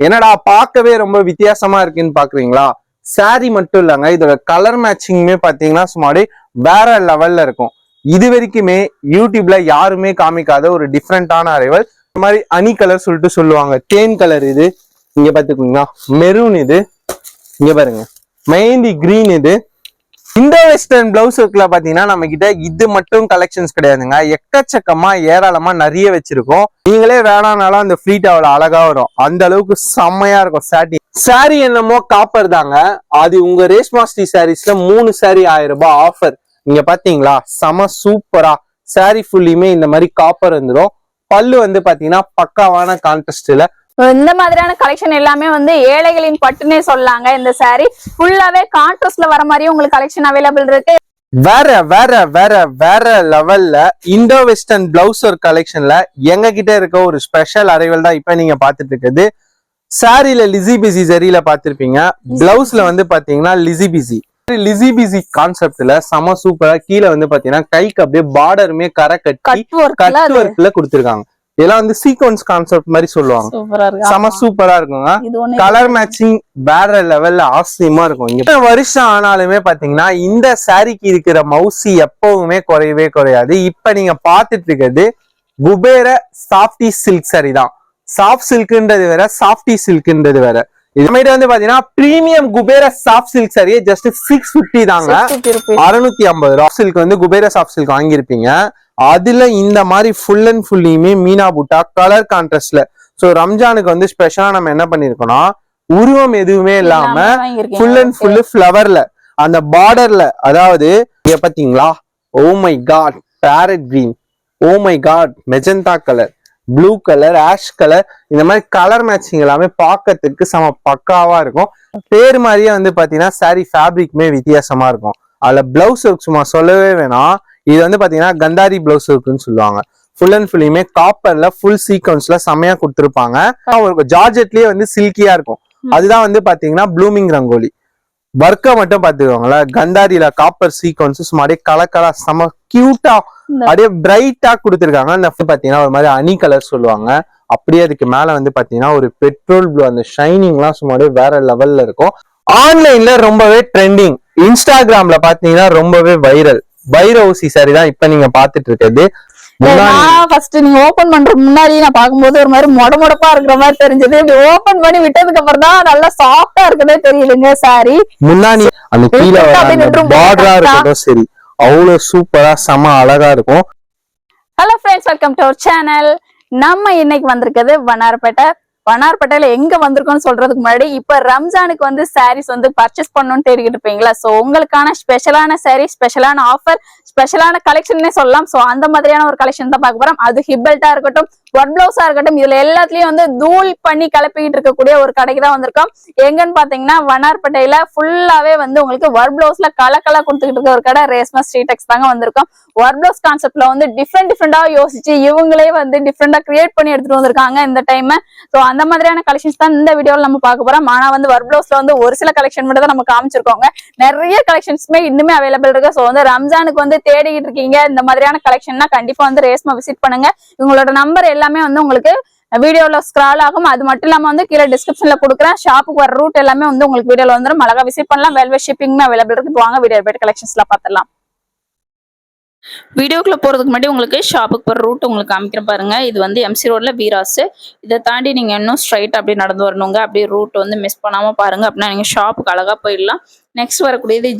என்னடா பார்க்கவே ரொம்ப வித்தியாசமா இருக்குன்னு பாக்குறீங்களா? சாரி மட்டும் இல்லைங்க, இதோட கலர் மேட்சிங்குமே பாத்தீங்கன்னா சும்மாடி வேற லெவல்ல இருக்கும். இது வரைக்குமே யூடியூப்ல யாருமே காமிக்காத ஒரு டிஃப்ரெண்டான அரைவல். இந்த மாதிரி அனி கலர் சொல்லிட்டு சொல்லுவாங்க, தேன் கலர் இது இங்க பாத்துக்கோங்க, மெரூன் இது இங்க பாருங்க, மெஹந்தி கிரீன் இது. இந்த வெஸ்டர்ன் பிளவுஸ் ஒர்க்ல பாத்தீங்கன்னா நம்ம கிட்ட இது மட்டும் கலெக்ஷன்ஸ் கிடையாதுங்க, எக்கச்சக்கமா ஏராளமா நிறைய வச்சிருக்கோம். நீங்களே வேணாம்னாலும் அந்த ஃபிளீட் அவ்வளவு அழகா வரும், அந்த அளவுக்கு செம்மையா இருக்கும். சாரி என்னமோ காப்பர் தாங்க, அது உங்க ரேஷ்மா ஸ்ரீ சாரீஸ்ல 3 சாரி 1000 ரூபாய் ஆஃபர். இங்க பாத்தீங்களா செம சூப்பரா சாரி ஃபுல்லியுமே இந்த மாதிரி காப்பர் வந்துடும். பல்லு வந்து பாத்தீங்கன்னா பக்காவான கான்ட்ராஸ்ட்ல. இந்த மாதிரியான கலெக்ஷன் எல்லாமே வந்து ஏழைகளின் பட்டுன்னே சொல்லலாங்க. இந்த சாரி ஃபுல்லாவே கான்ட்ராஸ்ட்ல வர மாதிரி உங்களுக்கு கலெக்ஷன் அவைலபிள் இருக்கு. வேற வேற வேற வேற லெவல்ல இண்டோ வெஸ்டர்ன் பிளவுஸ் ஒரு கலெக்ஷன்ல எங்க கிட்ட இருக்க ஒரு ஸ்பெஷல் அரைவல் தான் இப்ப நீங்க பாத்துட்டு இருக்குது. சாரில லிசி பிசி சரியில பாத்திருப்பீங்க, பிளவுஸ்ல வந்து பாத்தீங்கன்னா லிசி பிசி கான்செப்ட்ல செம சூப்பரா கீழே வந்து பாத்தீங்கன்னா கைக்கு அப்படியே பார்டருமே கரை கட்டி கட் ஒர்க்ல கொடுத்திருக்காங்க. இதெல்லாம் வந்து சீக்வன்ஸ் கான்செப்ட் மாதிரி சொல்லுவாங்க, செம சூப்பரா இருக்குங்க. கலர் மேட்சிங் வேற லெவல்ல ஆசையமா இருக்கும். இங்க வருஷம் ஆனாலுமே பாத்தீங்கன்னா இந்த சாரிக்கு இருக்கிற மவுசி எப்பவுமே குறையவே குறையாது. இப்ப நீங்க பாத்துட்டு இருக்கிறது குபேர சாஃப்டி சில்க் சாரி தான். சாஃப்ட் சில்க்ன்றது வேற, சாஃப்டி சில்க்ன்றது வேற. இது மாதிரி வந்து பாத்தீங்கன்னா பிரீமியம் குபேர சாஃப்ட் சில்க் சாரியே ஜஸ்ட் 650 தாங்க, 650 ரூபா. சில்க் வந்து குபேர சாஃப்ட் சில்க் வாங்கியிருப்பீங்க, அதுல இந்த மாதிரி ஃபுல் அண்ட் ஃபுல்லியுமே மீனா புட்டா கலர் கான்ட்ராஸ்ட்ல. சோ ரம்ஜானுக்கு வந்து ஸ்பெஷலா நம்ம என்ன பண்ணிருக்கோம்னா உருவம் எதுவுமே இல்லாம ஃபுல் அண்ட் ஃபுல்லு ஃபிளவர்ல அந்த பார்டர்ல, அதாவது இங்க பாத்தீங்களா, oh my God parrot green, oh my God magenta colour, blue colour, ash colour, இந்த மாதிரி கலர் மேட்சிங் எல்லாமே பார்க்கறதுக்கு செம பக்காவா இருக்கும். பேர் மாதிரியே வந்து பாத்தீங்கன்னா சாரி ஃபேப்ரிக்குமே வித்தியாசமா இருக்கும். அதுல பிளவுஸ் ஒர்க் சும்மா சொல்லவே வேணாம். இது வந்து பாத்தீங்கன்னா கந்தாரி பிளவுஸ் ஒர்க்னு சொல்லுவாங்க. ஃபுல் அண்ட் ஃபுல்லுமே காப்பர்ல ஃபுல் சீக்வன்ஸ்ல செமையா கொடுத்துருப்பாங்க. ஜார்ஜெட்லயே வந்து சில்கியா இருக்கும். அதுதான் வந்து பாத்தீங்கன்னா ப்ளூமிங் ரங்கோலி. ஒர்க்கை மட்டும் பாத்துக்கோங்களேன், கந்தாரியில காப்பர் சீக்வன்ஸ் சும்மாடியே கலக்கலா செம கியூட்டா அப்படியே பிரைட்டா கொடுத்துருக்காங்க. அந்த பாத்தீங்கன்னா ஒரு மாதிரி அனி கலர் சொல்லுவாங்க. அப்படியே அதுக்கு மேல வந்து பாத்தீங்கன்னா ஒரு பெட்ரோல் ப்ளூ, அந்த ஷைனிங் எல்லாம் சும்மாடியே வேற லெவல்ல இருக்கும். ஆன்லைன்ல ரொம்பவே ட்ரெண்டிங், இன்ஸ்டாகிராம்ல பாத்தீங்கன்னா ரொம்பவே வைரல் பைரவுசி சாரி தான் இப்ப நீங்க பாத்துட்டு இருக்கிறது. நீங்க ஓபன் பண்ற முன்னாடி நான் பாக்கும்போது ஒரு மாதிரி மொடமொடப்பா இருக்கிற மாதிரி தெரிஞ்சது. இப்படி ஓபன் பண்ணி விட்டதுக்கு அப்புறம் தான் நல்லா சாஃப்டா இருக்குதே தெரியுதுங்க. சாரி முன்னாடி அந்த கீழே பார்டரா இருக்கட்டும் சரி, அவ்வளவு சூப்பரா செம அழகா இருக்கும். Hello friends, welcome to our channel. நம்ம இன்னைக்கு வந்திருக்கிறது வண்ணார்பேட்டையில எங்க வந்திருக்கோம்னு சொல்றதுக்கு முன்னாடி, இப்ப ரம்ஜானுக்கு வந்து சாரீஸ் வந்து பர்ச்சேஸ் பண்ணணும்னு தேடிக்கிட்டு இருப்பீங்களா? சோ உங்களுக்கான ஸ்பெஷலான சாரீ, ஸ்பெஷலான ஆஃபர், ஸ்பெஷலான கலெக்ஷன்னே சொல்லலாம். சோ அந்த மாதிரியான ஒரு கலெக்ஷன் தான் பார்க்க போறோம். அது ஹிப்பெல்ட்டா இருக்கட்டும், ஒர்க் பிளவுஸா இருக்கட்டும், இதுல எல்லாத்துலயும் வந்து தூள் பண்ணி கிளப்பிக்கிட்டு இருக்கக்கூடிய ஒரு கடைக்கு தான் வந்திருக்கோம். எங்கன்னு பாத்தீங்கன்னா வண்ணார்பேட்டையில ஃபுல்லாவே வந்து உங்களுக்கு ஒர்க் பிளவுஸ்ல கலக்கலா கொடுத்துக்கிட்டு இருக்க ஒரு கடை ரேஷ்மா ஸ்ரீடெக்ஸ் தாங்க வந்திருக்கோம். ஒர்க் பிளவுஸ் கான்செப்ட்ல வந்து டிஃப்ரெண்டா யோசிச்சு இவங்களே வந்து டிஃப்ரெண்டா கிரியேட் பண்ணி எடுத்துட்டு வந்திருக்காங்க இந்த டைம். சோ அந்த மாதிரியான கலெக்ஷன்ஸ் தான் இந்த வீடியோல நம்ம பார்க்க போறோம். ஆனா வந்து ஒர்க் பிளவுஸ்ல வந்து ஒரு சில கலெக்ஷன் மட்டும் தான் நம்ம காமிச்சிருக்கோங்க. நிறைய கலெக்ஷன்ஸ்மே இன்னுமே அவைலபிள் இருக்கு. சோ வந்து ரம்ஜானுக்கு வந்து தேடிக்கிட்டு இருக்கீங்க இந்த மாதிரியான கலெக்ஷன்னா கண்டிப்பா வந்து ரேஷ்மா விசிட் பண்ணுங்க. இவங்களோட நம்பர் எல்லாமே வந்து உங்களுக்கு வீடியோல ஸ்க்ரால் ஆகும். அது மட்டும் இல்லாம வந்து கீழே டிஸ்கிரிப்ஷன்ல கொடுக்குறேன். ஷாப்புக்கு வர ரூட் எல்லாமே வந்து உங்களுக்கு வீடியோல வந்துடும். அழகா விசிட் பண்ணலாம். ரயில்வே ஷிப்பிங் அவைலபிள் இருக்கு. வாங்க வீடியோ போயிட்டு கலெக்ஷன்ஸ்ல பாத்திரலாம். வீடியோக்குள்ள போறதுக்கு முன்னாடி உங்களுக்கு ஷாப்புக்கு போற ரூட் உங்களுக்கு காமிக்கிறேன் பாருங்க. இது வந்து எம்சி ரோட்ல வீராஸ். இதை தாண்டி நீங்க இன்னும் ஸ்ட்ரைட் அப்படியே நடந்து வரணுங்க. அப்படியே ரூட் வந்து மிஸ் பண்ணாம பாருங்க. அப்படின்னா நீங்க ஷாப்புக்கு அழகா போயிடலாம். நெக்ஸ்ட் வரக்கூடியது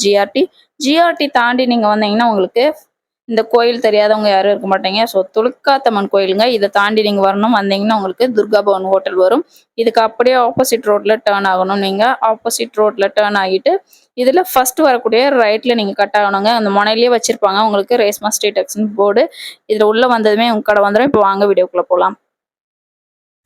ஜிஆர்டி தாண்டி நீங்க வந்தீங்கன்னா உங்களுக்கு இந்த கோயில் தெரியாதவங்க யாரும் இருக்க மாட்டீங்க. ஸோ துலுக்காத்தம்மன் கோயிலுங்க. இதை தாண்டி நீங்க வரணும். வந்தீங்கன்னா உங்களுக்கு துர்கா பவன் ஹோட்டல் வரும். இதுக்கு அப்படியே ஆப்போசிட் ரோட்ல டேர்ன் ஆகணும். நீங்க ஆப்போசிட் ரோட்ல டேர்ன் ஆகிட்டு இதுல ஃபர்ஸ்ட் வரக்கூடிய ரைட்ல நீங்க கட் ஆகணுங்க. அந்த முனையிலேயே வச்சிருப்பாங்க உங்களுக்கு ரேஷ்மா ஸ்ரீடெக்ஸ் போர்டு. இதுல உள்ள வந்ததுமே உங்க கடை வந்துடும். இப்போ வாங்க வீடியோக்குள்ள போலாம்.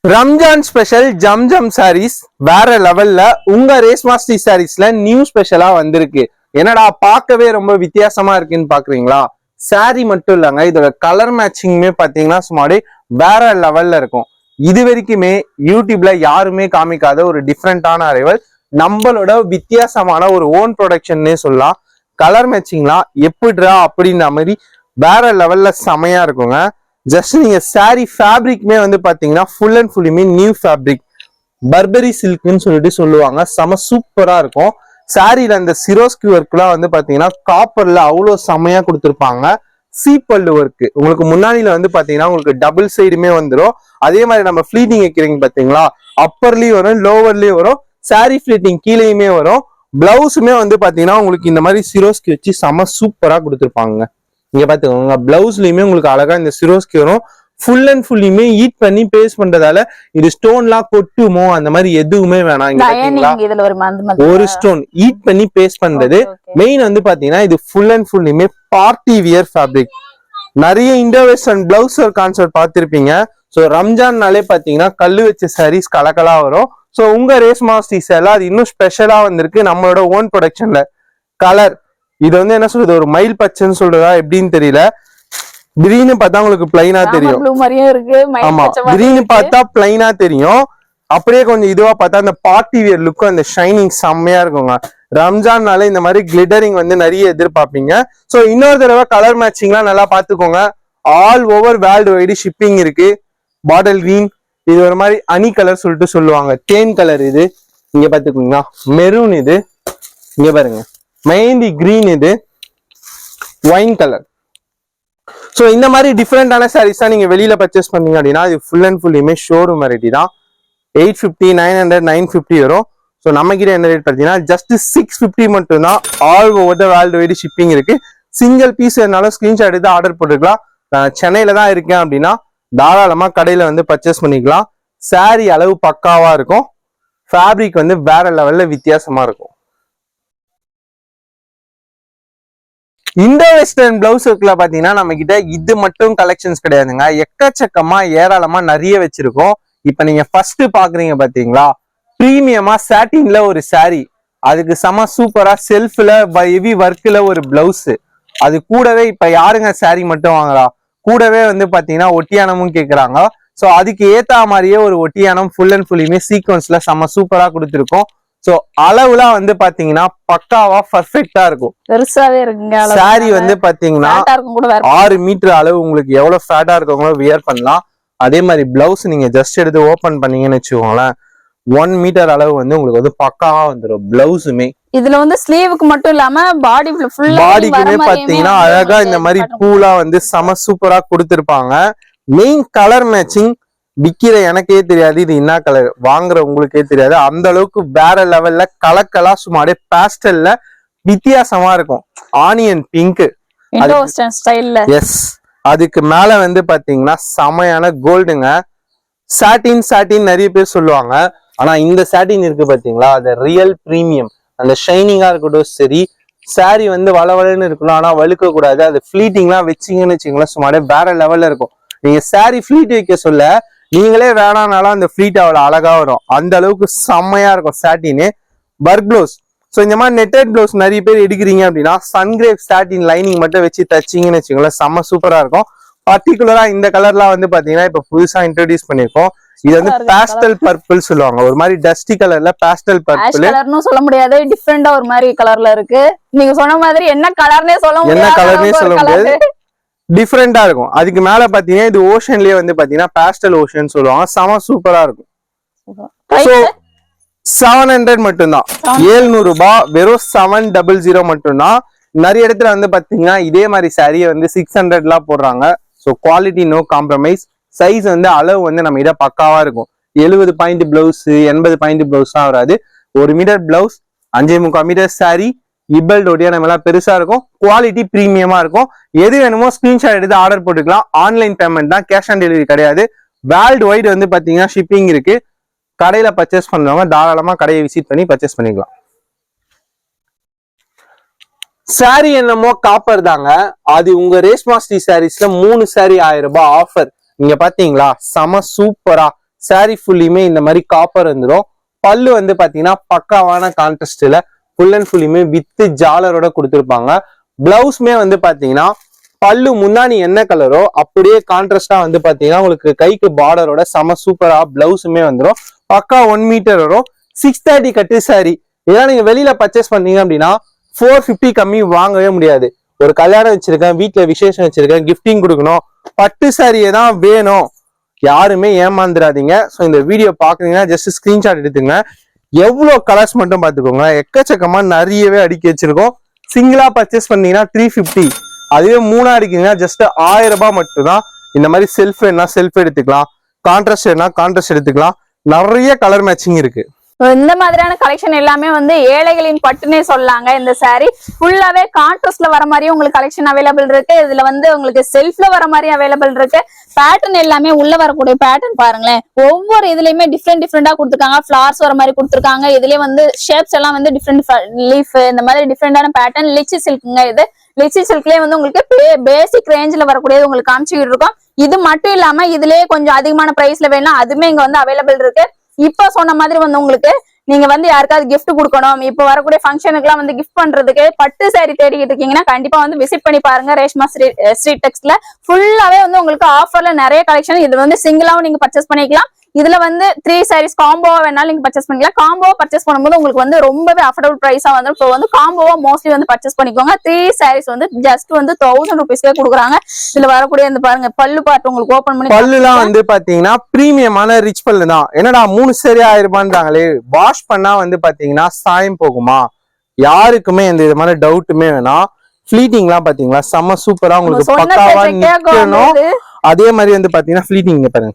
ரம்ஜான் ஸ்பெஷல் ஜம்ஜம் சாரீஸ் வேற லெவல்ல உங்க ரேஷ்மா ஸ்ரீ சாரீஸ்ல நியூ ஸ்பெஷலா வந்திருக்கு. என்னடா பார்க்கவே ரொம்ப வித்தியாசமா இருக்குன்னு பாக்குறீங்களா? சாரி மட்டும் இல்லைங்க, இதோட கலர் மேட்சிங்குமே பாத்தீங்கன்னா சும்மாடி வேற லெவல்ல இருக்கும். இது வரைக்குமே யூடியூப்ல யாருமே காமிக்காத ஒரு டிஃப்ரெண்டான அரைவல், நம்மளோட வித்தியாசமான ஒரு ஓன் ப்ரொடக்ஷன்னே சொல்லலாம். கலர் மேட்சிங்லாம் எப்படிரா அப்படின்ற மாதிரி வேற லெவல்ல செமையா இருக்குங்க. ஜஸ்ட் நீங்க சாரி ஃபேப்ரிக்மே வந்து பாத்தீங்கன்னா ஃபுல் அண்ட் ஃபுல்லுமே நியூ ஃபேப்ரிக். பர்பரி சில்க்னு சொல்லிட்டு சொல்லுவாங்க. செம சூப்பரா இருக்கும். சாரியில அந்த சிரோஸ்கி ஒர்க்லாம் வந்து பாத்தீங்கன்னா காப்பர்ல அவ்வளவு செமையா கொடுத்துருப்பாங்க. சீப்பல்லு ஒர்க் உங்களுக்கு முன்னாடியில வந்து பாத்தீங்கன்னா உங்களுக்கு டபுள் சைடுமே வந்துடும். அதே மாதிரி நம்ம ஃபிளீட்டிங் வைக்கிறீங்க பாத்தீங்களா, அப்பர்லயும் வரும் லோவர்லயும் வரும், சாரி ஃபிளீட்டிங் கீழேயுமே வரும். பிளவுஸுமே வந்து பாத்தீங்கன்னா உங்களுக்கு இந்த மாதிரி சிரோஸ்கி வச்சு செம சூப்பரா கொடுத்துருப்பாங்க. இங்க பாத்துக்கோங்க, பிளவுஸ்லயுமே உங்களுக்கு அழகா இந்த சிரோஸ்கி வரும். ஃபுல் அண்ட் ஃபுல்லுமே ஹீட் பண்ணி பேஸ்ட் பண்றதால இது ஸ்டோன்லாம் கொட்டுமோ அந்த மாதிரி எதுவுமே வேணாம். இங்க பாத்தீங்களா இதுல ஒரு ஸ்டோன் ஹீட் பண்ணி பேஸ்ட் பண்றது. மெயின் வந்து பாத்தீங்கன்னா இது ஃபுல் அண்ட் ஃபுல்லுமே பார்ட்டி வியர் ஃபேப்ரிக். நிறைய இண்டோ வெஸ்டர்ன் பிளவுஸ் ஒரு கான்செப்ட் பார்த்திருப்பீங்க. ஸோ ரம்ஜான்னாலே பாத்தீங்கன்னா கல்லு வச்ச சாரீஸ் கலக்கலா வரும். ஸோ உங்க ரேஸ்மா ஸ்ரீஸ்ல அது இன்னும் ஸ்பெஷலா வந்திருக்கு நம்மளோட ஓன் ப்ரொடக்ஷன்ல. கலர் இது வந்து என்ன சொல்றது, ஒரு மயில் பச்சைன்னு சொல்றதா எப்படின்னு தெரியல. கிரீன் பார்த்தா உங்களுக்கு பிளைனா தெரியும். ஆமா, கிரீன் பார்த்தா பிளைனா தெரியும். அப்படியே கொஞ்சம் இதுவா பார்த்தா அந்த பார்ட்டி வியர் லுக்கும் அந்த ஷைனிங் செம்மையா இருக்குங்க. ரம்ஜான்னால இந்த மாதிரி கிளிட்டரிங் வந்து நிறைய எதிர்பார்ப்பீங்க. ஸோ இன்னொரு தடவை கலர் மேட்சிங்லாம் நல்லா பாத்துக்கோங்க. All over world wide shipping இருக்கு. பாட்டில் கிரீன், இது ஒரு மாதிரி அனி கலர் சொல்லிட்டு சொல்லுவாங்க. தேன் கலர் இது இங்க பாத்துக்கோங்க. மெரூன் இது இங்க பாருங்க. மெஹந்தி கிரீன் இது ஒயின் கலர். ஸோ இந்த மாதிரி டிஃப்ரெண்டான சாரீஸ் தான் நீங்க வெளியில பர்ச்சேஸ் பண்ணீங்க அப்படின்னா இது full and full image showroom variety தான். 850, 900, 950 வரும். ஸோ நம்ம கிட்ட என்ன ரேட் பார்த்தீங்கன்னா ஜஸ்ட் 650 மட்டும் தான். All over the world wide shipping இருக்கு. சிங்கிள் பீஸ் வேணாலும் ஸ்கிரீன்ஷாட் எடுத்து ஆர்டர் போட்டுக்கலாம். நான் சென்னையில தான் இருக்கேன் அப்படின்னா தாராளமா கடையில வந்து பர்ச்சேஸ் பண்ணிக்கலாம். சாரி அளவு பக்காவா இருக்கும். ஃபேப்ரிக் வந்து வேற லெவல்ல வித்தியாசமா இருக்கும். இண்டோ வெஸ்டர்ன் பிளவுஸ் இருக்குல பாத்தீங்கன்னா நம்ம கிட்ட இது மட்டும் கலெக்ஷன்ஸ் கிடையாதுங்க. எக்கச்சக்கமா ஏராளமா நிறைய வச்சிருக்கோம். இப்ப நீங்க ஃபர்ஸ்ட் பாக்குறீங்க பாத்தீங்களா, பிரீமியமா சாட்டின்ல ஒரு சாரி, அதுக்கு செம சூப்பரா செல்ஃப்ல ஹெவி ஒர்க்ல ஒரு பிளவுஸ், அது கூடவே இப்ப யாருங்க சாரி மட்டும் வாங்குறா, கூடவே வந்து பாத்தீங்கன்னா ஒட்டியானமும் கேக்குறாங்க. சோ அதுக்கு ஏத்தா மாதிரியே ஒரு ஒட்டியானம் ஃபுல் அண்ட் ஃபுல்லுமே சீக்வன்ஸ்ல செம சூப்பரா கொடுத்துருக்கோம். சோ அளவுலாம் வந்து பாத்தீங்கன்னா பக்காவா பர்ஃபெக்டா இருக்கும். பெருசாவே இருக்குங்க. சாரி வந்து பாத்தீங்கன்னா 6 மீட்டர் அளவு உங்களுக்கு எவ்வளவு ஃபேட்டா இருக்கவங்களோ வியர் பண்ணலாம். அதே மாதிரி பிளவுஸ் நீங்க ஜஸ்ட் எடுத்து ஓபன் பண்ணீங்கன்னு வச்சுக்கோங்களேன், 1 மீட்டர் அளவு வந்து உங்களுக்கு வந்து பக்காவா வந்துடும் பிளவுஸுமே. இதுல வந்து ஸ்லீவுக்கு மட்டும் இல்லாம பாடிக்குமே பாத்தீங்கன்னா அழகா இந்த மாதிரி பூலா வந்து செம சூப்பரா கொடுத்திருப்பாங்க. மெயின் கலர் மேட்சிங் விக்கிற எனக்கே தெரியாது இது என்ன கலர், வாங்குற உங்களுக்கே தெரியாது. அந்த அளவுக்கு வேற லெவல்ல கலக்கலா சும்மாடே பேஸ்டல்ல வித்தியாசமா இருக்கும். ஆனியன் பிங்க் எஸ், அதுக்கு மேல வந்து பாத்தீங்கன்னா செமையான கோல்டுங்க. சாட்டின் நிறைய பேர் சொல்லுவாங்க. ஆனா இந்த சாட்டின் இருக்கு பாத்தீங்களா, அது ரியல் பிரீமியம். அந்த ஷைனிங்கா இருக்கட்டும் சரி, சாரி வந்து வளவலன்னு இருக்கணும் ஆனா வழுக்க கூடாது. அது ஃபிளீட்டிங்லாம் வச்சிங்கன்னு வச்சுங்களேன் சும்மாடே வேற லெவல்ல இருக்கும். நீங்க சாரி ஃபிளீட் வைக்க சொல்ல நீங்களே வேணானாலும் அந்த ஃபிளீட் அவ்வளவு அழகா வரும். அந்த அளவுக்கு செம்மையா இருக்கும் சாட்டின். ஒர்க் பிளவுஸ், ஸோ இந்த மாதிரி நெட்டட் பிளவுஸ் நிறைய பேர் எடுக்கிறீங்க அப்படின்னா சன்கிரேப் சாட்டின் லைனிங் மட்டும் வச்சு தச்சிங்கன்னு வச்சுங்களேன் செம்ம சூப்பரா இருக்கும். பர்டிகுலரா இந்த கலர்லாம் வந்து பாத்தீங்கன்னா இப்ப புதுசா இன்ட்ரோடியூஸ் பண்ணிருக்கோம். இது வந்து பாஸ்டல் பர்பிள் சொல்லுவாங்க. ஒரு மாதிரி டஸ்டி கலர்ல பாஸ்டல் பர்பிள் சொல்ல முடியாது, டிஃபரெண்டா ஒரு மாதிரி கலர்ல இருக்கு. நீங்க சொன்ன மாதிரி என்ன கலர்னே சொல்ல முடியாது, டிஃபரெண்டா இருக்கும். அதுக்கு மேல பாத்தீங்கன்னா இது ஓஷன்லயே வந்து பாத்தீங்கன்னா பாஸ்டல் ஓஷன் சொல்லுவாங்க. செம சூப்பரா இருக்கும். 700 மட்டும்தான், 700 ரூபாய், வெறும் 700 மட்டும்தான். நிறைய இடத்துல வந்து பாத்தீங்கன்னா இதே மாதிரி சாரியை வந்து 600 போடுறாங்க. So quality no compromise. Size வந்து அளவு வந்து நம்ம கிட்ட பக்காவா இருக்கும். 70 பாயிண்ட் பிளவுஸ் 80 பாயிண்ட் பிளவுஸ் தான் வராது. 1 மீட்டர் பிளவுஸ், 5.25 மீட்டர் சாரி, இபல் டோட்டியா நம்ம எல்லாம் பெருசா இருக்கும். குவாலிட்டி பிரீமியமா இருக்கும். எது வேணுமோ ஸ்கிரீன்ஷாட் எடுத்து ஆர்டர் போட்டுக்கலாம். ஆன்லைன் பேமெண்ட் தான், கேஷ் ஆன் டெலிவரி கிடையாது. வேர்ல்டு வைடு வந்து பாத்தீங்கன்னா ஷிப்பிங் இருக்கு. கடையில பர்ச்சேஸ் பண்ணுவாங்க, தாராளமா கடையை விசிட் பண்ணி பர்ச்சேஸ் பண்ணிக்கலாம். சாரி என்னமோ காப்பர் தாங்க, அது உங்க ரேஷ்மா ஸ்ரீ சாரீஸ்ல 3 சாரி 1000 ரூபாய் ஆஃபர். நீங்க பாத்தீங்களா செம சூப்பரா சாரி ஃபுல்லுமே இந்த மாதிரி காப்பர் வந்துடும். பல்லு வந்து பாத்தீங்கன்னா பக்காவான கான்ட்ராஸ்ட்ல ஃபுல் அண்ட் ஃபுல்லுமே வித் ஜாலரோட கொடுத்துருப்பாங்க. பிளவுஸ்மே வந்து பாத்தீங்கன்னா பல்லு முன்னாடி என்ன கலரோ அப்படியே கான்ட்ராஸ்டா வந்து பாத்தீங்கன்னா உங்களுக்கு கைக்கு பார்டரோட செம சூப்பரா பிளவுஸுமே வந்துடும். பக்கா 1 மீட்டர் வரும். 630 கட்டு சாரி. இதெல்லாம் நீங்க வெளியில பர்ச்சேஸ் பண்ணீங்க அப்படின்னா 450 கம்மி வாங்கவே முடியாது. ஒரு கல்யாணம் வச்சிருக்கேன், வீட்டுல விசேஷம் வச்சிருக்கேன், கிஃப்டிங் கொடுக்கணும், பட்டு சாரியே தான் வேணும், யாருமே ஏமாந்துடாதீங்க. ஸோ இந்த வீடியோ பாக்குறீங்கன்னா ஜஸ்ட் ஸ்கிரீன்ஷாட் எடுத்துங்க. எவ்வளவு கலர்ஸ் மட்டும் பாத்துக்கோங்க, எக்கச்சக்கமா நிறையவே அடுக்கி வச்சிருக்கோம். சிங்கிளா பர்ச்சேஸ் பண்ணீங்கன்னா 350, அதுவே மூணா அடிக்கீங்கன்னா ஜஸ்ட் 1000 ரூபாய் மட்டும் தான். இந்த மாதிரி செல்ஃப் வேணா செல்ஃப் எடுத்துக்கலாம், கான்ட்ராஸ்ட் வேணா கான்ட்ராஸ்ட் எடுத்துக்கலாம். நிறைய கலர் மேட்சிங் இருக்கு. இந்த மாதிரியான கலெக்ஷன் எல்லாமே வந்து ஏழைகளின் பட்டுனே சொல்லலாங்க. இந்த சாரி ஃபுல்லாவே கான்ட்ராஸ்ட்ல வர மாதிரியும் உங்களுக்கு கலெக்ஷன் அவைலபிள் இருக்கு. இதுல வந்து உங்களுக்கு செல்ஃப்ல வர மாதிரி அவைலபிள் இருக்கு. பேட்டர்ன் எல்லாமே உள்ள வரக்கூடிய பேட்டர்ன் பாருங்களேன். ஒவ்வொரு இதுலயுமே டிஃப்ரெண்டா கொடுத்துருக்காங்க. ஃபிளார்ஸ் வர மாதிரி கொடுத்துருக்காங்க. இதுலயே வந்து ஷேப்ஸ் எல்லாம் வந்து டிஃப்ரெண்ட் லீஃப் இந்த மாதிரி டிஃப்ரெண்டான பேட்டர்ன். லிச்சி சில்க்குங்க இது. லிச்சி சில்க்லயே வந்து உங்களுக்கு பேசிக் ரேஞ்ச்ல வரக்கூடியது உங்களுக்கு காமிச்சுக்கிட்டு இருக்கோம். இது மட்டும் இல்லாம இதுலயே கொஞ்சம் அதிகமான பிரைஸ்ல வேணும், அதுமே இங்க வந்து அவைலபிள் இருக்கு. இப்ப சொன்ன மாதிரி வந்து உங்களுக்கு நீங்க வந்து யாருக்காவது கிஃப்ட் கொடுக்கணும், இப்ப வரக்கூடிய ஃபங்க்ஷனுக்கு எல்லாம் வந்து கிஃப்ட் பண்றதுக்கு பட்டு சாரி தேடிக்கிட்டு இருக்கீங்கன்னா கண்டிப்பா வந்து விசிட் பண்ணி பாருங்க. ரேஷ்மா ஸ்ட்ரீட் டெக்ஸ்ட்ல ஃபுல்லாவே வந்து உங்களுக்கு ஆஃபர்ல நிறைய கலெக்ஷன். இது வந்து சிங்கிளாவும் நீங்க பர்ச்சேஸ் பண்ணிக்கலாம். இதுல வந்து 3 சாரீஸ் காம்போவா வேணாலும் நீங்க பர்ச்சேஸ் பண்ணிக்கலாம். காம்போவா பர்ச்சேஸ் பண்ணும்போது உங்களுக்கு வந்து ரொம்பவே அஃபோர்டபுள் பிரைஸா வந்து ஸோ வந்து காம்போவா மோஸ்ட்லி வந்து பர்ச்சேஸ் பண்ணிக்கோங்க. 3 சாரீஸ் வந்து ஜஸ்ட் வந்து 1000 rupeesக்கே கொடுக்குறாங்க. இதுல வரக்கூடிய இந்த பாருங்க பல்லு பார்ட் உங்களுக்கு ஓபன் பண்ணி பல்லுலாம் வந்து பாத்தீங்கன்னா பிரீமியமான ரிச் பல்லு தான். என்னடா 3 சாரி 1000 ரூபான்றாங்களே, வாஷ் பண்ணா வந்து பாத்தீங்கன்னா சாயம் போகுமா? யாருக்குமே எந்த விதமான டவுட்டுமே வேணாம். ஃபிளீட்டிங் எல்லாம் பாத்தீங்களா செம்ம சூப்பரா உங்களுக்கு பக்காவா நிக்கணும். அதே மாதிரி வந்து பாத்தீங்கன்னா ஃபிளீட்டிங் பாருங்க,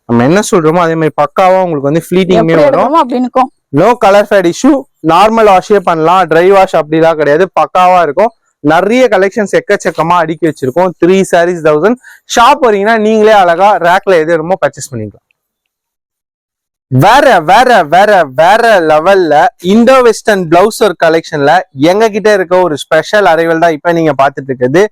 நம்ம என்ன சொல்றோமோ அதே மாதிரி பக்காவா உங்களுக்கு வந்து ஃபிளீட்டிங்குமே வரும். No colour fade issue, normal வாஷே பண்ணலாம், ட்ரை வாஷ் அப்படிலாம் கிடையாது, பக்காவா இருக்கும். நிறைய கலெக்ஷன்ஸ் எக்கச்சக்கமா அடுக்கி வச்சிருக்கோம். 3 sarees 1000. ஷாப் வரீங்கன்னா நீங்களே அழகா ரேக்ல எது வேணுமோ பர்ச்சேஸ் பண்ணிக்கலாம். வேற வேற வேற வேற லெவல்ல இண்டோ வெஸ்டர்ன் பிளவுஸ் ஒரு கலெக்ஷன்ல எங்க கிட்ட இருக்க ஒரு ஸ்பெஷல் அரைவல் தான் இப்ப நீங்க பாத்துட்டு இருக்குது.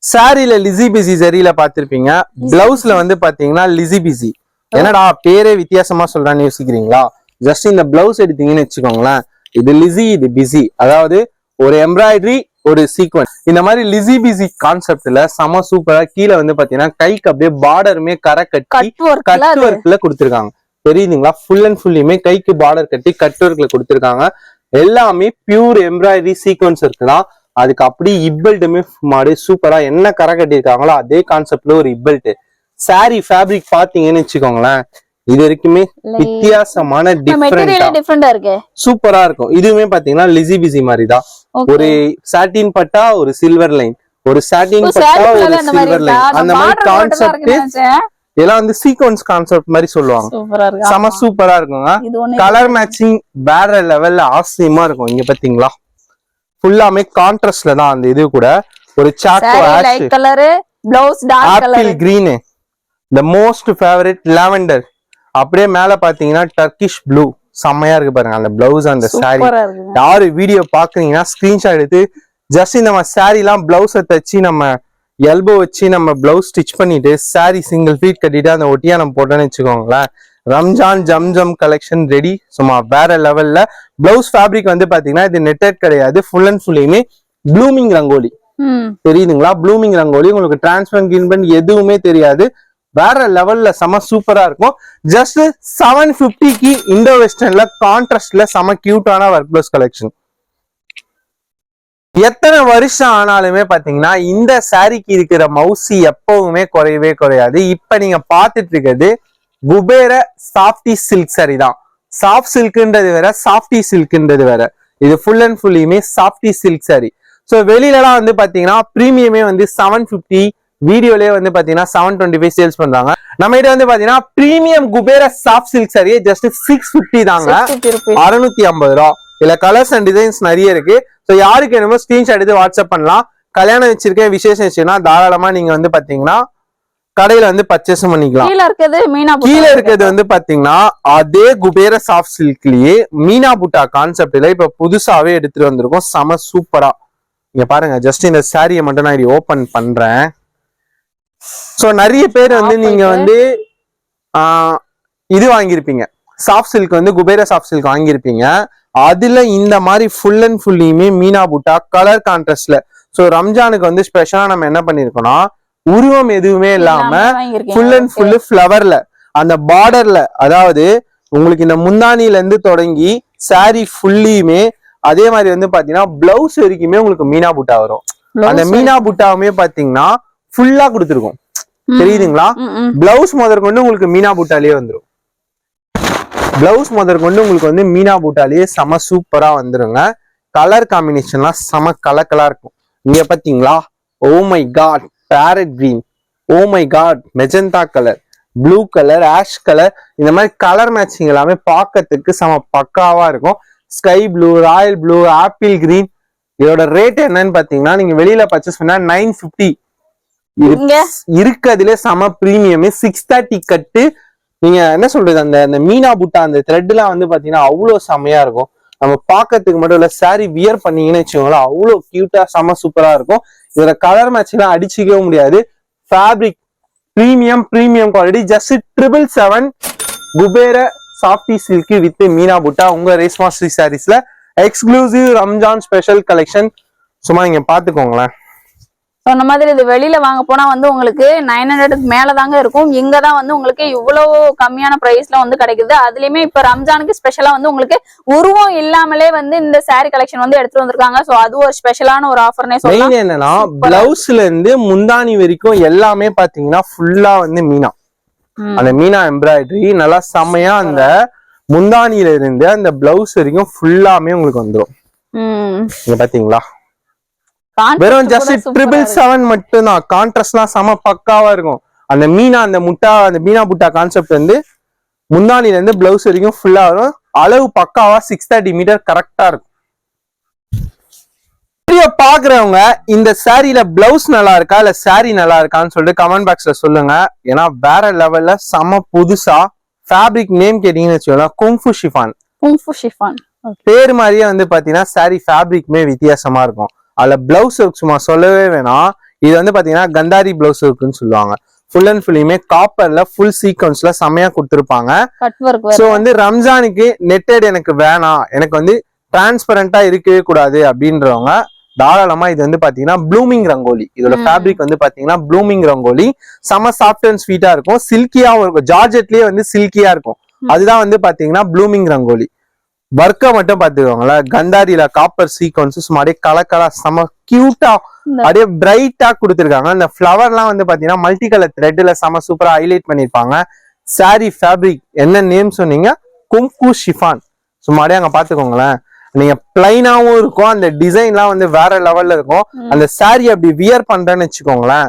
சாரில லிசி பிசி சரியில பாத்திருப்பீங்க, பிளவுஸ்ல வந்து பாத்தீங்கன்னா லிசி பிசி. என்னடா பேரே வித்தியாசமா சொல்றான்னு யோசிக்கிறீங்களா? ஜஸ்ட் இந்த பிளவுஸ் எடுத்தீங்கன்னு வச்சுக்கோங்களேன், இது லிசி இது பிசி, அதாவது ஒரு எம்ப்ராய்டரி ஒரு சீக்வன்ஸ், இந்த மாதிரி லிசி பிசி கான்செப்ட்ல செம சூப்பரா கீழே வந்து பாத்தீங்கன்னா கைக்கு அப்படியே பார்டருமே கரை கட்டி கட் ஒர்க்ல கொடுத்துருக்காங்க. தெரியுதுங்களா? ஃபுல் அண்ட் ஃபுல்லுமே கைக்கு பார்டர் கட்டி கட் ஒர்க்ல கொடுத்துருக்காங்க. எல்லாமே பியூர் எம்ப்ராய்டரி சீக்வன்ஸ் இருக்குதான். அதுக்கு அப்படி இப்பெல்ட்டுமே மாடி சூப்பரா என்ன கரை கட்டியிருக்காங்களோ அதே கான்செப்ட்ல ஒரு இப்பெல்ட். சாரி ஃபேப்ரிக் பாத்தீங்கன்னு வச்சுக்கோங்களேன், இது வரைக்குமே வித்தியாசமான டிஃபரெண்டா இருக்கு, சூப்பரா இருக்கும். இதுவுமே பாத்தீங்கன்னா லிசி பிசி மாதிரி தான். ஒரு சாட்டின் பட்டா ஒரு சில்வர் லைன், ஒரு சாட்டின் பட்டா ஒரு சில்வர் லைன், அந்த மாதிரி கான்செப்ட் இதெல்லாம் வந்து சீக்வன்ஸ் கான்செப்ட் மாதிரி சொல்லுவாங்க. செம சூப்பரா இருக்குங்க. கலர் மேட்சிங் வேற லெவல்ல ஆசையமா இருக்கும். இங்க பாத்தீங்களா ஃபுல்லாமே கான்ட்ராஸ்ட்ல தான். அந்த இது கூட ஒரு choco ash colour, blouse dark colour, apple green, the most favourite lavender, அப்படியே மேல பாத்தீங்கன்னா டர்க்கிஷ் ப்ளூ. செம்மையா இருக்கு பாருங்க அந்த பிளவுஸ் அந்த சாரி. யாரு வீடியோ பாக்குறீங்கன்னா ஸ்கிரீன்ஷாட் எடுத்து ஜஸ்ட் நம்ம சாரி எல்லாம் பிளவுஸை தச்சு நம்ம எல்போ வச்சு நம்ம பிளவுஸ் ஸ்டிச் பண்ணிட்டு சாரி சிங்கிள் ஃபீட் கட்டிட்டு அந்த ஒட்டியானம் போட்டோன்னு வச்சுக்கோங்களேன், ரம்ஜான் ஜம்ஜம் கலெக்ஷன் ரெடி. சும்மா வேற லெவல்ல. பிளவுஸ் ஃபேப்ரிக் வந்து பாத்தீங்கன்னா இது நெட்டட் கிடையாது, ஃபுல் அண்ட் ஃபுல்லுமே ப்ளூமிங் ரங்கோலி. தெரியுதுங்களா? ப்ளூமிங் ரங்கோலி. உங்களுக்கு டிரான்ஸ்பரண்ட் கிரீன் எதுவுமே தெரியாது. வேற லெவல்ல செம சூப்பரா இருக்கும். ஜஸ்ட் 750க்கு இண்டோ வெஸ்டர்ன்ல கான்ட்ராஸ்ட்ல செம கியூட்டான ஒர்க் பிளவுஸ் கலெக்ஷன். எத்தனை வருஷம் ஆனாலுமே பாத்தீங்கன்னா இந்த சாரிக்கு இருக்கிற மவுசி எப்பவுமே குறையவே குறையாது. இப்ப நீங்க பாத்துட்டு இருக்கிறது குபேர சாஃப்டி சில்க் சாரி தான். சாஃப்ட் சில்க்ன்றது வேற, சாஃப்டி சில்க்ன்றது வேற. இது ஃபுல் அண்ட் ஃபுல்லுமே சாஃப்டி சில்க் சாரி. ஸோ வெளியிலலாம் வந்து பாத்தீங்கன்னா பிரீமியமே வந்து 750, வீடியோலயே வந்து பாத்தீங்கன்னா 725 சேல்ஸ் பண்றாங்க. நம்ம கிட்ட வந்து பாத்தீங்கன்னா பிரீமியம் குபேர சாஃப்ட் சில்க் சாரியே ஜஸ்ட் 650 தாங்க, 650 ரூபா. இதுல கலர்ஸ் அண்ட் டிசைன்ஸ் நிறைய இருக்கு. ஸோ யாருக்கு என்னமோ ஸ்கிரீன்ஷாட் எடுத்து வாட்ஸ்அப் பண்ணலாம். கல்யாணம் வச்சிருக்கேன், விசேஷம் வச்சுன்னா தாராளமா நீங்க வந்து பாத்தீங்கன்னா கடையில வந்து பர்ச்சேஸ் பண்ணிக்கலாம். கீழே இருக்கிறது வந்து பாத்தீங்கன்னா அதே குபேர சாஃப்ட் சில்க்லயே மீனா புட்டா கான்செப்ட்ல இப்ப புதுசாவே எடுத்துட்டு வந்திருக்கோம். செம சூப்பரா. இங்க பாருங்க, ஜஸ்ட் இந்த சாரியை மட்டும் நான் இது ஓபன் பண்றேன். சோ நிறைய பேர் வந்து நீங்க வந்து இது வாங்கியிருப்பீங்க, சாஃப்ட் சில்க் வந்து குபேர சாஃப்ட் சில்க் வாங்கியிருப்பீங்க. அதுல இந்த மாதிரி ஃபுல் அண்ட் ஃபுல்லியுமே மீனா புட்டா கலர் கான்ட்ராஸ்ட்ல. சோ ரம்ஜானுக்கு வந்து ஸ்பெஷலா நம்ம என்ன பண்ணிருக்கோம்னா உருவம் எதுவுமே இல்லாம ஃபுல் அண்ட் ஃபுல்லு ஃபிளவர்ல அந்த பார்டர்ல, அதாவது உங்களுக்கு இந்த முந்தானில இருந்து தொடங்கி சாரி ஃபுல்லியுமே அதே மாதிரி வந்து பாத்தீங்கன்னா பிளவுஸ் வரைக்குமே உங்களுக்கு மீனா புட்டா வரும். அந்த மீனா புட்டாவுமே பாத்தீங்கன்னா ஃபுல்லா கொடுத்துருக்கும். தெரியுதுங்களா? பிளவுஸ் முதற்கொண்டு உங்களுக்கு மீனா பூட்டாலேயே வந்துடும். பிளவுஸ் முதற்கொண்டு உங்களுக்கு வந்து மீனா பூட்டாலேயே செம சூப்பரா வந்துருங்க. கலர் காம்பினேஷன்லாம் செம கலக்கலா இருக்கும். இங்க பாத்தீங்களா? Oh my God, parrot green, oh my God, magenta colour, blue colour, ash colour, இந்த மாதிரி கலர் மேட்சிங் எல்லாமே பார்க்கறதுக்கு செம பக்காவா இருக்கும். Sky blue, royal blue, apple green. இதோட ரேட் என்னன்னு பாத்தீங்கன்னா நீங்க வெளியில பர்ச்சேஸ் பண்ணா 950 இருக்கிறதுல செம பிரீமியம். 630 கட்டு. நீங்க என்ன சொல்றது, அந்த மீனா புட்டா அந்த த்ரெட் எல்லாம் வந்து பாத்தீங்கன்னா அவ்வளவு செமையா இருக்கும். நம்ம பாக்கிறதுக்கு மட்டும் இல்ல, சாரி வியர் பண்ணீங்கன்னு வச்சுக்கோங்களேன், அவ்வளவு கியூட்டா செம சூப்பரா இருக்கும். இதோட கலர் மேட்ச் எல்லாம் அடிச்சுக்கவே முடியாது. Fabric premium quality. Just 777 Kubera softy silk with மீனா புட்டா உங்க ரேஸ்மா ஸ்ரீ சாரீஸ்ல எக்ஸ்க்ளூசிவ் ரம்ஜான் ஸ்பெஷல் கலெக்ஷன். சும்மா நீங்க பாத்துக்கோங்களேன். சொன்ன மாதிரி இது வெளியில வாங்க போனா வந்து உங்களுக்கு 900க்கு மேலதாங்க இருக்கும். இங்கதான் வந்து உங்களுக்கு இவ்வளவு கம்மியான பிரைஸ்ல வந்து கிடைக்குது. அதுலயுமே இப்ப ரம்ஜானுக்கு ஸ்பெஷலா வந்து உங்களுக்கு உருவம் இல்லாமலே வந்து இந்த சாரி கலெக்ஷன் வந்து எடுத்துட்டு வந்திருக்காங்க. சோ அது ஒரு ஸ்பெஷலான ஒரு ஆஃபர்னே சொல்லலாம். என்னன்னா பிளவுஸ்ல இருந்து முந்தானி வரைக்கும் எல்லாமே பாத்தீங்கன்னா ஃபுல்லா வந்து மீனா, அந்த மீனா எம்ப்ராய்டரி நல்லா செம்மையா அந்த முந்தானியில இருந்து அந்த பிளவுஸ் வரைக்கும் ஃபுல்லாமே உங்களுக்கு வந்துடும். இங்க பாத்தீங்களா? வெறும் ஜஸ்ட் 777 மட்டும்தான். கான்ட்ராஸ்ட்லாம் செம பக்காவா இருக்கும். அந்த மீனா அந்த மீனா புட்டா கான்செப்ட் வந்து முந்தானில இருந்து பிளவுஸ் வரைக்கும் ஃபுல்லா வரும். அளவு பக்காவா 630 மீட்டர் கரெக்டா இருக்கும். பாக்குறவங்க இந்த சாரியில பிளவுஸ் நல்லா இருக்கா இல்ல சாரி நல்லா இருக்கான்னு சொல்லிட்டு கமெண்ட் பாக்ஸ்ல சொல்லுங்க. ஏன்னா வேற லெவல்ல செம புதுசா ஃபேப்ரிக் நேம் கேட்டீங்கன்னு வச்சுக்கோங்களேன், குங்ஃபு ஷிஃபான். பேர் மாதிரியே வந்து பாத்தீங்கன்னா சாரி ஃபேப்ரிக்மே வித்தியாசமா இருக்கும். அதுல பிளவுஸ் ஒர்க் சும்மா சொல்லவே வேணாம். இது வந்து பாத்தீங்கன்னா கந்தாரி பிளவுஸ் ஒர்க்னு சொல்லுவாங்க. ஃபுல் அண்ட் ஃபுல்லுமே காப்பர்ல ஃபுல் சீக்வன்ஸ்ல செமையா கொடுத்துருப்பாங்க. சோ வந்து ரம்ஜானுக்கு நெட்டட் எனக்கு வேணாம், எனக்கு வந்து டிரான்ஸ்பரண்டா இருக்கவே கூடாது அப்படின்றவங்க தாராளமா இது வந்து பாத்தீங்கன்னா ப்ளூமிங் ரங்கோலி. இதோட ஃபேப்ரிக் வந்து பாத்தீங்கன்னா ப்ளூமிங் ரங்கோலி. செம சாஃப்ட் அண்ட் ஸ்வீட்டா இருக்கும். சில்கியாவும் இருக்கும். ஜார்ஜெட்லயே வந்து சில்கியா இருக்கும். அதுதான் வந்து பாத்தீங்கன்னா ப்ளூமிங் ரங்கோலி. ஒர்க்கை மட்டும் பாத்துக்கோங்களேன். கந்தாரியில காப்பர் சீக்வன்ஸ் சும்மா கலக்கலா செம கியூட்டா அப்படியே பிரைட்டா கொடுத்துருக்காங்க. இந்த ஃபிளவர் எல்லாம் வந்து பாத்தீங்கன்னா மல்டி கலர் த்ரெட்ல செம சூப்பரா ஹைலைட் பண்ணிருப்பாங்க. சாரி ஃபேப்ரிக் என்ன நேம் சொன்னீங்க? குங்ஃபு ஷிஃபான். சும்மாடியே அங்க பாத்துக்கோங்களேன். நீங்க பிளைனாவும் இருக்கும், அந்த டிசைன்லாம் வந்து வேற லெவல்ல இருக்கும். அந்த சாரி அப்படி வியர் பண்றேன்னு வச்சுக்கோங்களேன்,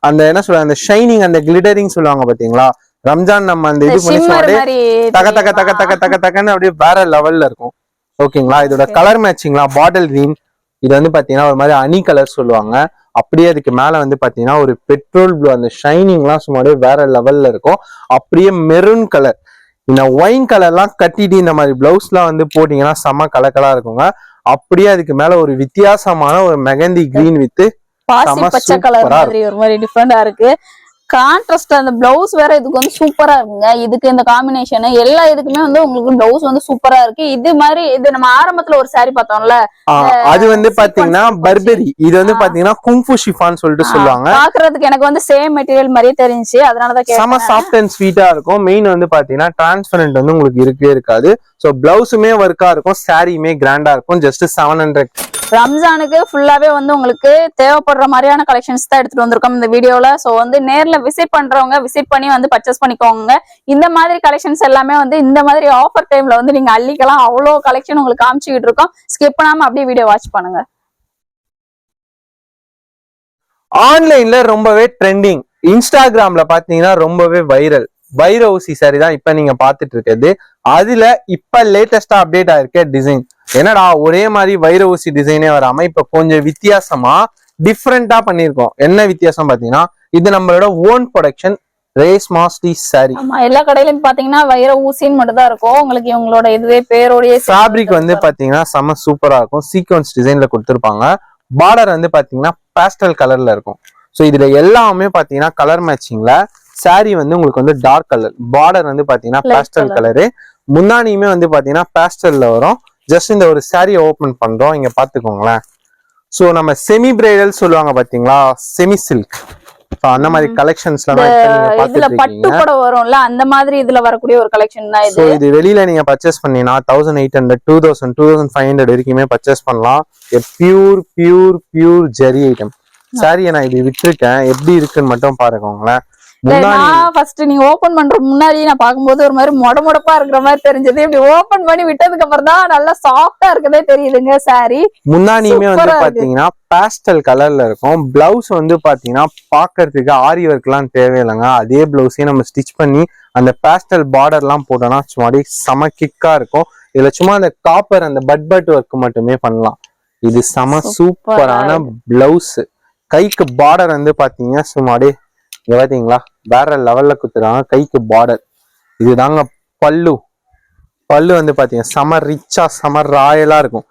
அந்த என்ன சொல்றாங்க, அந்த ஷைனிங் அந்த கிளிட்டரிங் சொல்லுவாங்க பாத்தீங்களா, ரம்ஜான் நம்ம அந்த இது பண்ணி தக தக தக தக தக தகன்னு அப்படியே வேற லெவல்ல இருக்கும். ஓகேங்களா? இதோட கலர் மேட்சிங்லாம் பாட்டில் கிரீன், இது வந்து பாத்தீங்கன்னா ஒரு மாதிரி அனி கலர் சொல்லுவாங்க. அப்படியே அதுக்கு மேல வந்து பாத்தீங்கன்னா ஒரு பெட்ரோல் ப்ளூ, அந்த ஷைனிங் எல்லாம் சும்மாவே வேற லெவல்ல இருக்கும். அப்படியே மெரூன் கலர், இந்த ஒயின் கலர்லாம் கட்டிட்டு இந்த மாதிரி பிளவுஸ் எல்லாம் வந்து போட்டீங்கன்னா செம்ம கலக்கலா இருக்குங்க. அப்படியே அதுக்கு மேல ஒரு வித்தியாசமான ஒரு மெகந்தி கிரீன் வித் பச்சை கலர் மாதிரி ஒரு மாதிரி டிஃபரெண்டா இருக்கு. கான்ட்ராஸ்ட் அந்த பிளவுஸ் வேற இதுக்கு வந்து சூப்பரா இருக்குங்க. இதுக்கு இந்த காம்பினேஷன் எல்லா இதுக்குமே வந்து உங்களுக்கு பிளவுஸ் வந்து சூப்பரா இருக்கு. இது மாதிரி இது நம்ம ஆரம்பத்துல ஒரு சாரி பார்த்தோம்ல, அது வந்து பாத்தீங்கன்னா பர்பரி. இது வந்து பாத்தீங்கன்னா குங்ஃபு ஷிஃபான் சொல்லிட்டு சொல்லுவாங்க. பாக்குறதுக்கு எனக்கு வந்து சேம் மெட்டீரியல் மாதிரியே தெரிஞ்சுச்சு, அதனாலதான் செம சாஃப்ட் அண்ட் ஸ்வீட்டா இருக்கும். மெயின் வந்து பாத்தீங்கன்னா டிரான்ஸ்பரண்ட் வந்து உங்களுக்கு இருக்கவே இருக்காது. சோ பிளவுஸுமே ஒர்க்கா இருக்கும், சாரியுமே கிராண்டா இருக்கும். ஜஸ்ட் 700. ரம்ஜானுக்கு ஃபுல்லாவே வந்து உங்களுக்கு தேவைப்படுற மாதிரியான கலெக்ஷன்ஸ் தான் எடுத்துட்டு வந்திருக்கோம் இந்த வீடியோல. சோ வந்து நேர்ல விசிட் பண்றவங்க விசிட் பண்ணி வந்து பர்ச்சேஸ் பண்ணிக்கோங்க. இந்த மாதிரி கலெக்ஷன்ஸ் எல்லாமே வந்து இந்த மாதிரி ஆஃபர் டைம்ல வந்து நீங்க அள்ளிக்கலாம். அவ்வளவு கலெக்ஷன் உங்களுக்கு காமிச்சுக்கிட்டு இருக்கோம். ஸ்கிப் பண்ணாம அப்படியே வீடியோ வாட்ச் பண்ணுங்க. ஆன்லைன்ல ரொம்பவே ட்ரெண்டிங், இன்ஸ்டாகிராம்ல பாத்தீங்கன்னா ரொம்பவே வைரல் வைர ஊசி சாரி தான் இப்ப நீங்க பாத்துட்டு இருக்கிறது. அதுல இப்ப லேட்டஸ்டா அப்டேட் ஆயிருக்க டிசைன் என்னடா, ஒரே மாதிரி வைர ஊசி டிசைனே வராம இப்ப கொஞ்சம் வித்தியாசமா டிஃப்ரெண்டா பண்ணிருக்கோம். என்ன வித்தியாசம் பாத்தீங்கன்னா, இது நம்மளோட ஓன் ப்ரொடக்ஷன் ரேஸ்மா ஸ்ரீ சாரி. எல்லா கடையிலும் பாத்தீங்கன்னா வைர ஊசின்னு மட்டும் தான் இருக்கும். உங்களுக்கு இவங்களோட இதுவே பேரோடைய ஃபேப்ரிக் வந்து பாத்தீங்கன்னா செம சூப்பரா இருக்கும். சீக்வன்ஸ் டிசைன்ல கொடுத்திருப்பாங்க. பார்டர் வந்து பாத்தீங்கன்னா பேஸ்டல் கலர்ல இருக்கும். சோ இதுல எல்லாமே பாத்தீங்கன்னா கலர் மேட்சிங்ல சாரி வந்து உங்களுக்கு வந்து டார்க் கலர், பார்டர் வந்து பாத்தீங்கன்னா பேஸ்டல் கலரு, முந்தானியுமே வந்து பாத்தீங்கன்னா பேஸ்டல்ல வரும். ஜஸ்ட் இந்த ஒரு சாரியை ஓபன் பண்றோம், இங்க பாத்துக்கோங்களேன். சோ நம்ம செமி பிரைடல் சொல்லுவாங்க பாத்தீங்களா, செமி சில்க், அந்த மாதிரி கலெக்ஷன்ஸ்லாம் இதுல பட்டு கூட வரும்ல, அந்த மாதிரி இதுல வரக்கூடிய ஒரு கலெக்ஷன் தான் இது. இது வெளியில நீங்க பர்ச்சேஸ் பண்ணீங்கன்னா 1800, 2000, 2500 வரைக்குமே பர்ச்சேஸ் பண்ணலாம். பியூர் பியூர் பியூர் ஜெரி ஐட்டம். சாரியை நான் இப்படி விட்டுருக்கேன், எப்படி இருக்குன்னு மட்டும் பாருங்களேன். நான் ஃபர்ஸ்ட் நீங்க ஓபன் பண்ற முன்னாடி நான் பாக்கும்போது ஒரு மாதிரி மொடமொடப்பா இருக்கிற மாதிரி தெரிஞ்சது. இப்படி ஓபன் பண்ணி விட்டதுக்கு அப்புறம் தான் நல்லா சாஃப்டா இருக்கதே தெரியுதுங்க சாரி. முன்னாடியுமே வந்து பாத்தீங்கன்னா பேஸ்டல் கலர்ல இருக்கும். பிளவுஸ் வந்து பாத்தீங்கன்னா பாக்குறதுக்கு ஆரி ஒர்க் எல்லாம் தேவையில்லைங்க. அதே பிளவுஸையும் நம்ம ஸ்டிச் பண்ணி அந்த பேஸ்டல் பார்டர் எல்லாம் போட்டோம்னா சும்மா செம கிக்கா இருக்கும். இதுல சும்மா அந்த காப்பர் அந்த பட் ஒர்க் மட்டுமே பண்ணலாம். இது செம சூப்பரான பிளவுஸ். கைக்கு பார்டர் வந்து பாத்தீங்கன்னா சும்மாடி பாத்தீங்களா வேற லெவல்ல குத்துறாங்க. கைக்கு பார்டர் இதுதாங்க. பல்லு வந்து பாத்தீங்கன்னா செம ரிச்சா செம ராயலா இருக்கும்.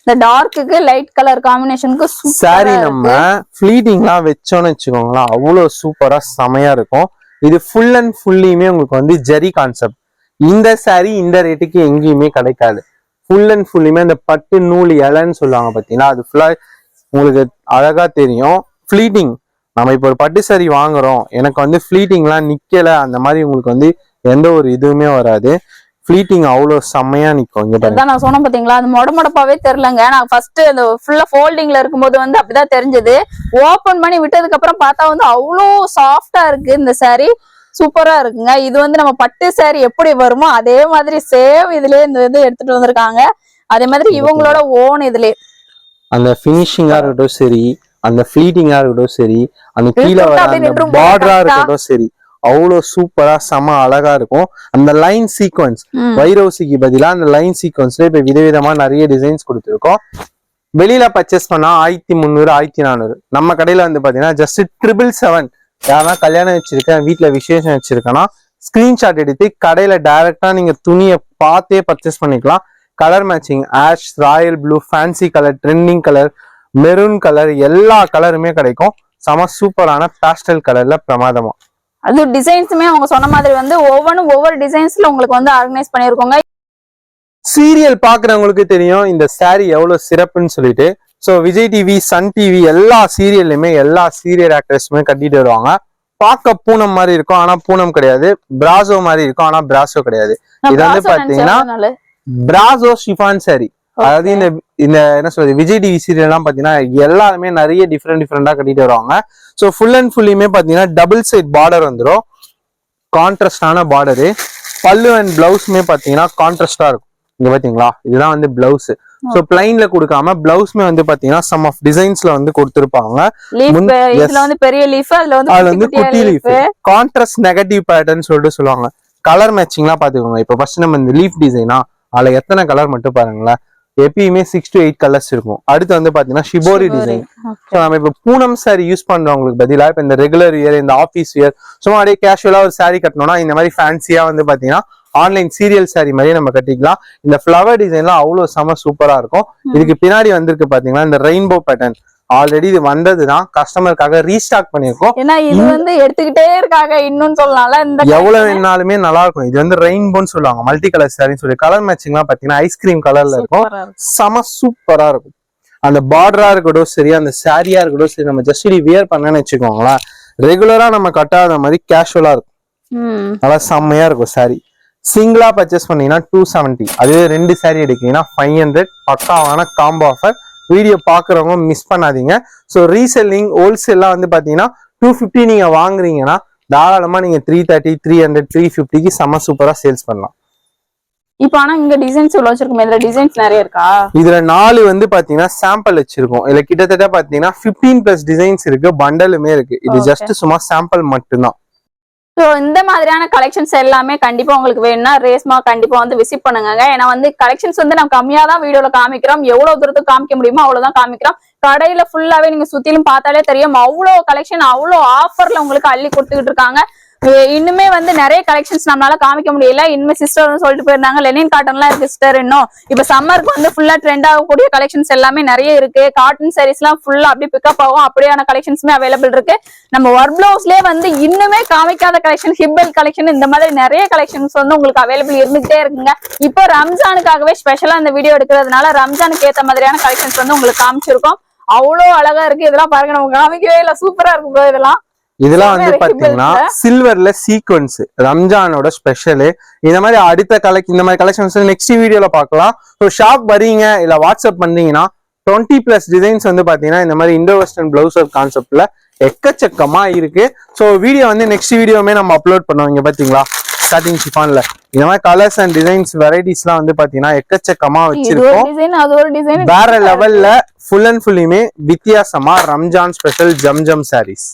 இந்த டார்க்குக்கு லைட் கலர் காம்பினேஷனுக்கு சாரி நம்ம ஃபிளீட்டிங்லாம் வச்சோம்னு வச்சுக்கோங்களா அவ்வளவு சூப்பரா செமையா இருக்கும். இது ஃபுல் அண்ட் ஃபுல்லியுமே உங்களுக்கு வந்து ஜெரி கான்செப்ட். இந்த சாரி இந்த ரேட்டுக்கு எங்கேயுமே கிடைக்காது. ஃபுல் அண்ட் ஃபுல்லியுமே அந்த பட்டு நூல் இலைன்னு சொல்லுவாங்க பாத்தீங்கன்னா அது ஃபுல்லா உங்களுக்கு அழகா தெரியும். ஃபிளீட்டிங் நம்ம இப்போ ஒரு பட்டு சாரி வாங்குறோம், எனக்கு வந்து ஃபிளீட்டிங்லாம் நிக்கல அந்த மாதிரி உங்களுக்கு வந்து எந்த ஒரு இதுவுமே வராது. ஃபிளீட்டிங் அவ்வளவு செம்மையா நிக்கும். இங்க பாருங்க நான் சொன்னேன் பாத்தீங்களா அது மொடமொடப்பாவே தெரியலங்க. நான் ஃபர்ஸ்ட் அந்த ஃபுல்லா ஃபோல்டிங்ல இருக்கும்போது வந்து அப்படிதான் தெரிஞ்சது. ஓபன் பண்ணி விட்டதுக்கு அப்புறம் பார்த்தா வந்து அவ்வளோ சாஃப்டா இருக்கு இந்த சாரி. சூப்பரா இருக்குங்க. இது வந்து நம்ம பட்டு சாரி எப்படி வருமோ அதே மாதிரி சேம் இதுலயே இந்த இது எடுத்துட்டு வந்திருக்காங்க. அதே மாதிரி இவங்களோட ஓன் இதுலயே அந்த பினிஷிங்கா இருக்கட்டும் சரி, அந்த ஃபிளீட்டிங்கா இருக்கட்டும் சரி, அந்த கீழே வர அந்த பார்டரா இருக்கட்டும் சரி, அவ்வளவு சூப்பரா செம அழகா இருக்கும். அந்த லைன் சீக்வன்ஸ் வைரோசிக்கு பதிலா அந்த லைன் சீக்வன்ஸ்ல இப்ப விதவிதமா நிறைய டிசைன்ஸ் கொடுத்துருக்கோம். வெளியில பர்ச்சேஸ் பண்ணா 1300 1400. நம்ம கடையில வந்து பாத்தீங்கன்னா ஜஸ்ட் 777. யாரா கல்யாணம் வச்சிருக்கேன் வீட்டுல விசேஷம் வச்சிருக்கேன்னா ஸ்கிரீன்ஷாட் எடுத்து கடையில டைரக்டா நீங்க துணியை பார்த்தே பர்ச்சேஸ் பண்ணிக்கலாம். Colour matching ash, Royal blue, fancy colour, trending colour, maroon colour எல்லா கலருமே கிடைக்கும். செம சூப்பரான பேஸ்டல் கலர்ல பிரமாதமா. அது டிசைன்ஸுமே அவங்க சொன்ன மாதிரி வந்து ஒவ்வொரு டிசைன்ஸ்ல உங்களுக்கு வந்து ஆர்கனைஸ் பண்ணிருக்கோங்க. சீரியல் பாக்குறவங்களுக்கு தெரியும் இந்த சாரி எவ்வளவு சிறப்புன்னு சொல்லிட்டு. So Vijay TV, Sun TV எல்லா சீரியல்லுமே எல்லா சீரியல் ஆக்டர்ஸுமே கட்டிட்டு வருவாங்க. பார்க்க பூனம் மாதிரி இருக்கும் ஆனா பூனம் கிடையாது. பிராசோ மாதிரி இருக்கும் ஆனா பிராசோ கிடையாது. இது வந்து பாத்தீங்கன்னா பிராசோ ஷிஃபான் சாரி. அதாவது இந்த என்ன சொல்றது விஜய் டிவி சீரியல் எல்லாம் பாத்தீங்கன்னா எல்லாருமே நிறைய டிஃப்ரெண்டா கட்டிட்டு வருவாங்க. சோ ஃபுல் அண்ட் ஃபுல்லியுமே பாத்தீங்கன்னா டபுள் சைட் பார்டர் வந்துடும். கான்ட்ராஸ்டான பார்டரு. பல்லு அண்ட் பிளவுஸ்மே பாத்தீங்கன்னா கான்ட்ராஸ்டா இருக்கும். இங்க பாத்தீங்களா இதுதான் வந்து பிளவுஸ். சோ பிளைன்ல கொடுக்காம பிளவுஸ்மே வந்து பாத்தீங்கன்னா சம் ஆஃப் டிசைன்ஸ்ல வந்து கொடுத்திருப்பாங்க. இதுல வந்து பெரிய லீஃப், அதுல வந்து குட்டி லீஃப். கான்ட்ராஸ்ட் நெகட்டிவ் பேட்டர்ன் சொல்லிட்டு சொல்லுவாங்க. கலர் மேட்சிங்லாம் பாத்துக்கோங்க. இப்ப ஃபர்ஸ்ட் நம்ம இந்த லீஃப் டிசைனா அதுல எத்தனை கலர் மட்டும் பாருங்களேன். எப்பயுமே 6 to 8 கலர்ஸ் இருக்கும். அடுத்து வந்து பாத்தீங்கன்னா ஷிபோரி டிசைன். நம்ம இப்ப பூனம் சாரி யூஸ் பண்றவங்களுக்கு பதிலா இப்ப இந்த ரெகுலர் வியர், இந்த ஆபீஸ் வியர், சும்மா அப்படியே கேஷுவலா ஒரு சாரி கட்டணும்னா இந்த மாதிரி ஃபேன்சியா வந்து பாத்தீங்கன்னா ஆன்லைன் சீரியல் சாரி மாதிரியே நம்ம கட்டிக்கலாம். இந்த ஃபிளவர் டிசைன்லாம் அவ்வளவு செம சூப்பரா இருக்கும். இதுக்கு பின்னாடி வந்திருக்கு பாத்தீங்கன்னா இந்த ரெயின்போ பேட்டர்ன். ஆல்ரெடி இது வந்ததுதான், கஸ்டமருக்காக ரீஸ்டாக் பண்ணிருக்கோம். ஏன்னா இது வந்து எடுத்துக்கிட்டே இருக்காங்க இன்னும் சொல்லலாம்ல. இந்த எவ்வளவு வேணாலுமே நல்லா இருக்கும். இது வந்து ரெயின்போன்னு சொல்லுவாங்க, மல்டி கலர் சாரின்னு சொல்லி. கலர் மேட்சிங் எல்லாம் பாத்தீங்கன்னா ஐஸ்கிரீம் கலர்ல இருக்கும். செம சூப்பரா இருக்கும். அந்த பார்டரா இருக்கட்டும் சரி, அந்த சாரியா இருக்கட்டும் சரி, நம்ம ஜஸ்ட் வியர் பண்ணேன்னு வச்சுக்கோங்களேன், ரெகுலரா நம்ம கட்டாத மாதிரி கேஷுவலா இருக்கும். நல்லா செம்மையா இருக்கும் சாரி. சிங்கிளா பர்ச்சேஸ் பண்ணீங்கன்னா 270. அதுவே 2 சாரி எடுக்கீங்கன்னா 500. பக்காவான காம்போ ஆஃபர். வீடியோ பாக்குறவங்க மிஸ் பண்ணாதீங்க. ஸோ ரீசெல்லிங் ஹோல்சேல்லாம் வந்து பாத்தீங்கன்னா 250 நீங்க வாங்குறீங்கன்னா தாராளமா நீங்க 330, 300, 350க்கு செம சூப்பரா சேல்ஸ் பண்ணலாம். இப்ப ஆனா இங்க டிசைன்ஸ் இவ்வளவு வச்சிருக்கோம். இதுல டிசைன்ஸ் நிறைய இருக்கா? இதுல 4 வந்து பாத்தீங்கன்னா சாம்பிள் வச்சிருக்கோம். இதுல கிட்டத்தட்ட பாத்தீங்கன்னா 15+ டிசைன்ஸ் இருக்கு. பண்டலுமே இருக்கு. இது ஜஸ்ட் சும்மா சாம்பிள் மட்டும்தான். ஸோ இந்த மாதிரியான கலெக்ஷன்ஸ் எல்லாமே கண்டிப்பா உங்களுக்கு வேணும்னா ரேஸ்மா கண்டிப்பா வந்து விசிட் பண்ணுங்க. ஏன்னா வந்து கலெக்ஷன்ஸ் வந்து நம்ம கம்மியா தான் வீடியோல காமிக்கிறோம். எவ்வளவு தூரத்துக்கு காமிக்க முடியுமோ அவ்வளவுதான் காமிக்கிறோம். கடையில ஃபுல்லாவே நீங்க சுத்திலும் பார்த்தாலே தெரியும். அவ்வளவு கலெக்ஷன் அவ்வளவு ஆஃபர்ல உங்களுக்கு அள்ளி கொடுத்துக்கிட்டு இருக்காங்க. இன்னுமே வந்து நிறைய கலெக்ஷன்ஸ் நம்மளால காமிக்க முடியல. இனிமே சிஸ்டர் வந்து சொல்லிட்டு போயிருந்தாங்க லெனின் காட்டன்லாம் இருக்கு சிஸ்டர். இன்னும் இப்ப சம்மருக்கு வந்து ஃபுல்லா ட்ரெண்ட் ஆகக்கூடிய கலெக்ஷன்ஸ் எல்லாமே நிறைய இருக்கு. காட்டன் சாரீஸ் எல்லாம் ஃபுல்லா அப்படியே பிக்கப் ஆகும். அப்படியான கலெக்ஷன்ஸுமே அவைலபிள் இருக்கு. நம்ம ஒர்க் பிளவுஸ்லயே வந்து இன்னுமே காமிக்காத கலெக்ஷன், ஹிப்பல் கலெக்ஷன், இந்த மாதிரி நிறைய கலெக்ஷன்ஸ் வந்து உங்களுக்கு அவைலபிள் இருந்துகிட்டே இருக்குங்க. இப்போ ரம்ஜானுக்காகவே ஸ்பெஷலா இந்த வீடியோ எடுக்கிறதுனால ரம்ஜானுக்கு ஏத்த மாதிரியான கலெக்ஷன்ஸ் வந்து உங்களுக்கு காமிச்சிருக்கோம். அவ்வளோ அழகா இருக்கு. இதெல்லாம் பாருங்க, நம்ம காமிக்கவே இல்லை. சூப்பரா இருக்கும் ப்ரோ. இதெல்லாம் வந்து பாத்தீங்கன்னா சில்வர்ல சீக்வன்ஸ் ரம்ஜானோட ஸ்பெஷலு. இந்த மாதிரி இந்த மாதிரி கலெக்ஷன்ஸ் நெக்ஸ்ட் வீடியோல பாக்கலாம். ஸோ ஷாப் வரீங்க இல்ல வாட்ஸ்அப் பண்ணீங்கன்னா 20+ டிசைன்ஸ் வந்து பாத்தீங்கன்னா இந்த மாதிரி இண்டோ வெஸ்டர்ன் பிளவுஸ் கான்செப்ட்ல எக்கச்சக்கமா இருக்கு. ஸோ வீடியோ வந்து நெக்ஸ்ட் வீடியோமே நம்ம அப்லோட் பண்ணுவோம். இங்க பாத்தீங்களா ஸ்டார்டிங் ஷிஃபான்ல இந்த மாதிரி கலர்ஸ் அண்ட் டிசைன்ஸ் வெரைட்டிஸ்லாம் வந்து பாத்தீங்கன்னா எக்கச்சக்கமா இது ஒரு வச்சிருக்கோம். டிசைன் அது ஒரு டிசைன் வேற லெவல்ல ஃபுல் அண்ட் ஃபுல்லுமே வித்தியாசமா ரம்ஜான் ஸ்பெஷல் ஜம்ஜம் சாரீஸ்.